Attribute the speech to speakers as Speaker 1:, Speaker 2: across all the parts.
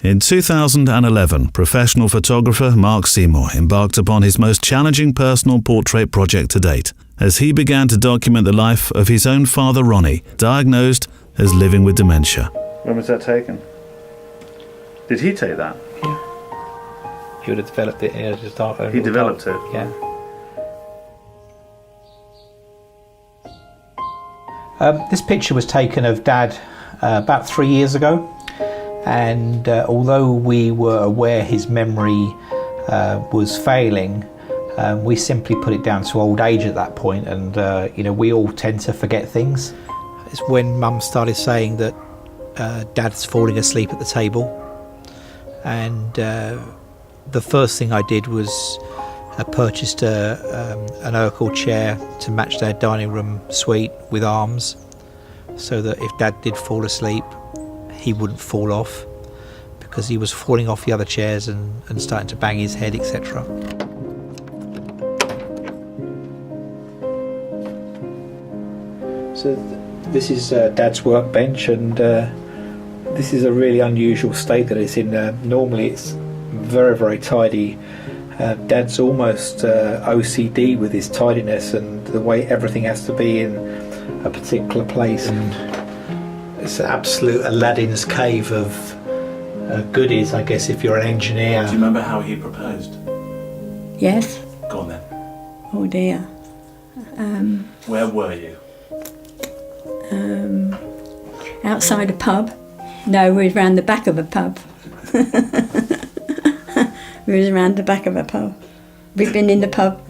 Speaker 1: In 2011, professional photographer Mark Seymour embarked upon his most challenging personal portrait project to date, as he began to document the life of his own father Ronnie, diagnosed as living with dementia.
Speaker 2: When was that taken? Did he take that?
Speaker 3: Yeah. He would have developed it.
Speaker 2: He developed it?
Speaker 3: Yeah. This picture was taken of Dad about 3 years ago, and although we were aware his memory was failing, we simply put it down to old age at that point, and we all tend to forget things. It's when Mum started saying that Dad's falling asleep at the table, and the first thing I did was I purchased an Urkel chair to match their dining room suite with arms, so that if Dad did fall asleep, he wouldn't fall off, because he was falling off the other chairs and starting to bang his head, etc. So this is Dad's workbench, and this is a really unusual state that it's in. Normally it's very, very tidy. Dad's almost OCD with his tidiness and the way everything has to be in a particular place. And it's an absolute Aladdin's cave of goodies, I guess, if you're an engineer.
Speaker 2: Do you remember how he proposed?
Speaker 4: Yes.
Speaker 2: Go on then.
Speaker 4: Oh dear.
Speaker 2: Where were you?
Speaker 4: Outside a pub. No, we was round the back of a pub. We was around the back of a pub. We've been in the pub.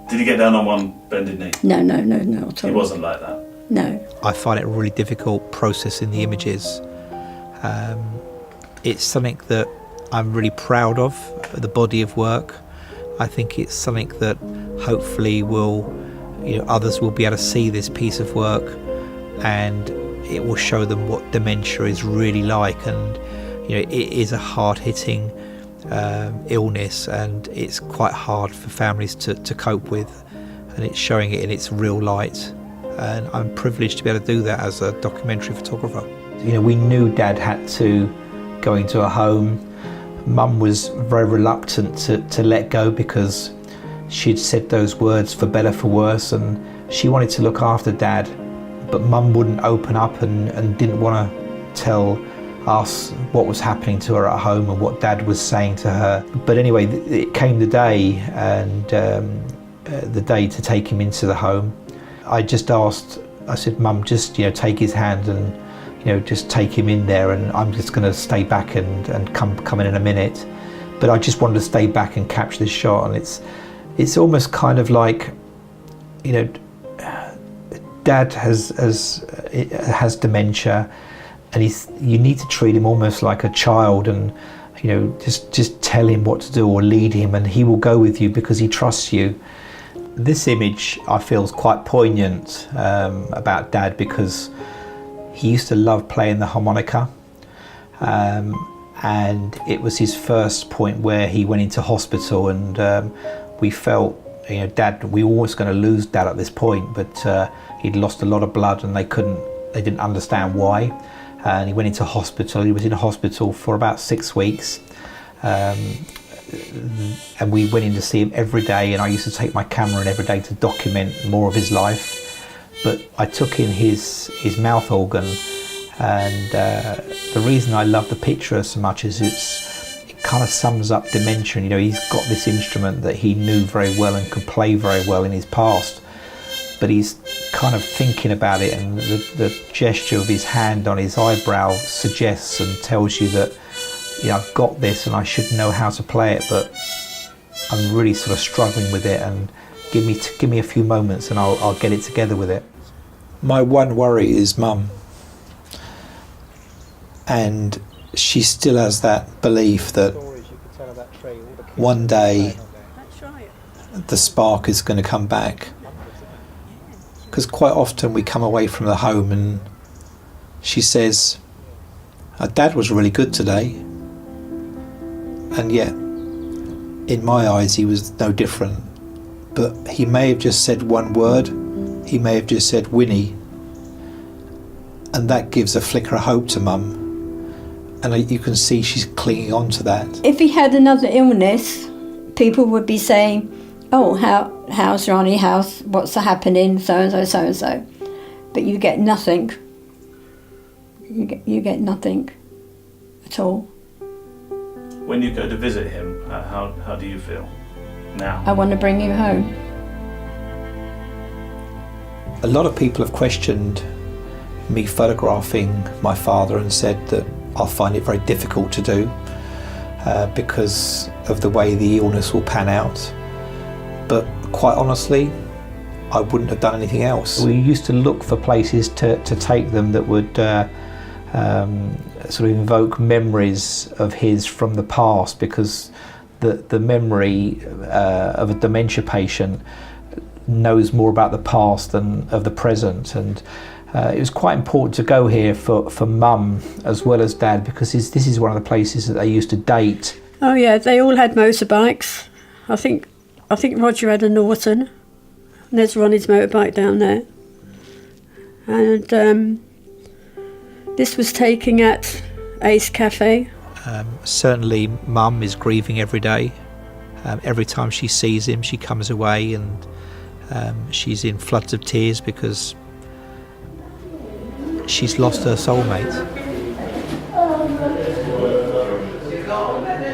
Speaker 2: Did he get down on one bended knee?
Speaker 4: No, not at all.
Speaker 2: He wasn't like that?
Speaker 4: No.
Speaker 3: I find it really difficult processing the images. It's something that I'm really proud of, the body of work. I think it's something that hopefully others will be able to see this piece of work, and it will show them what dementia is really like. And it is a hard-hitting illness, and it's quite hard for families to cope with, and it's showing it in its real light, and I'm privileged to be able to do that as a documentary photographer. We knew Dad had to go into a home. Mum was very reluctant to let go, because she'd said those words, for better for worse, and she wanted to look after Dad, but Mum wouldn't open up and didn't want to tell us what was happening to her at home and what Dad was saying to her. But anyway, it came the day, and the day to take him into the home. I just asked, I said, Mum, just take his hand and just take him in there, and I'm just going to stay back and come in a minute. But I just wanted to stay back and capture this shot, and it's almost kind of like, Dad has dementia, and you need to treat him almost like a child, and just tell him what to do or lead him, and he will go with you because he trusts you. This image I feel is quite poignant about Dad, because he used to love playing the harmonica, and it was his first point where he went into hospital, and we felt, Dad, we were always going to lose Dad at this point, but he'd lost a lot of blood, and they didn't understand why. And he went into hospital. He was in hospital for about 6 weeks, and we went in to see him every day, and I used to take my camera in every day to document more of his life. But I took in his mouth organ, and the reason I love the picture so much is it kind of sums up dementia. He's got this instrument that he knew very well and could play very well in his past, but he's kind of thinking about it, and the gesture of his hand on his eyebrow suggests and tells you that I've got this and I should know how to play it, but I'm really sort of struggling with it, and give me a few moments and I'll get it together with it. My one worry is Mum, and she still has that belief that one day the spark is going to come back. Because quite often we come away from the home and she says, "Our Dad was really good today," and yet in my eyes he was no different. But he may have just said one word, he may have just said Winnie, and that gives a flicker of hope to Mum. And you can see she's clinging on to that.
Speaker 4: If he had another illness, people would be saying, oh, how's Ronnie, what's happening, so-and-so, so-and-so. But you get nothing. You get nothing at all.
Speaker 2: When you go to visit him, how do you feel now?
Speaker 4: I want to bring him home.
Speaker 3: A lot of people have questioned me photographing my father and said that I'll find it very difficult to do because of the way the illness will pan out. But quite honestly, I wouldn't have done anything else. We used to look for places to take them that would sort of invoke memories of his from the past, because the memory of a dementia patient knows more about the past than of the present. And it was quite important to go here for Mum as well as Dad, because this is one of the places that they used to date.
Speaker 5: Oh yeah, they all had motorbikes. I think Roger had a Norton, and there's Ronnie's motorbike down there. And this was taken at Ace Cafe.
Speaker 3: Certainly Mum is grieving every day. Every time she sees him, she comes away and she's in floods of tears because she's lost her soulmate.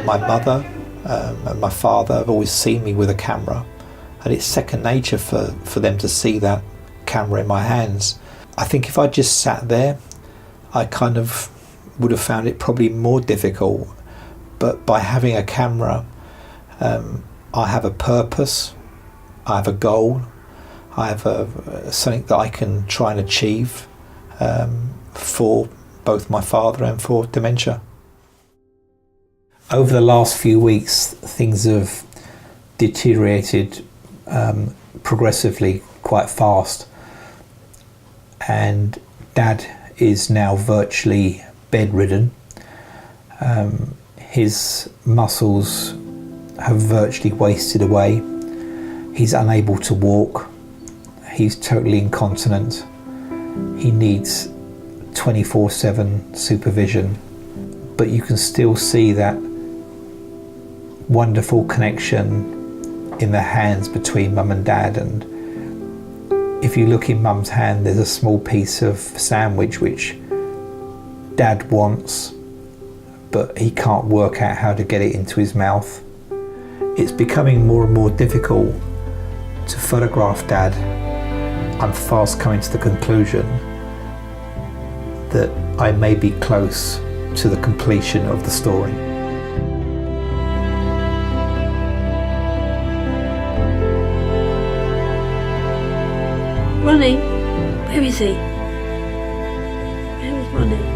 Speaker 3: My mother and my father have always seen me with a camera, and it's second nature for them to see that camera in my hands. I think if I just sat there, I kind of would have found it probably more difficult, but by having a camera, I have a purpose, I have a goal, I have something that I can try and achieve for both my father and for dementia. Over the last few weeks, things have deteriorated progressively quite fast, and Dad is now virtually bedridden. His muscles have virtually wasted away. He's unable to walk. He's totally incontinent. He needs 24/7 supervision, but you can still see that wonderful connection in the hands between Mum and Dad. And if you look in Mum's hand, there's a small piece of sandwich which Dad wants, but he can't work out how to get it into his mouth. It's becoming more and more difficult to photograph Dad. I'm fast coming to the conclusion that I may be close to the completion of the story.
Speaker 5: Ronnie, where is he? Where is Ronnie?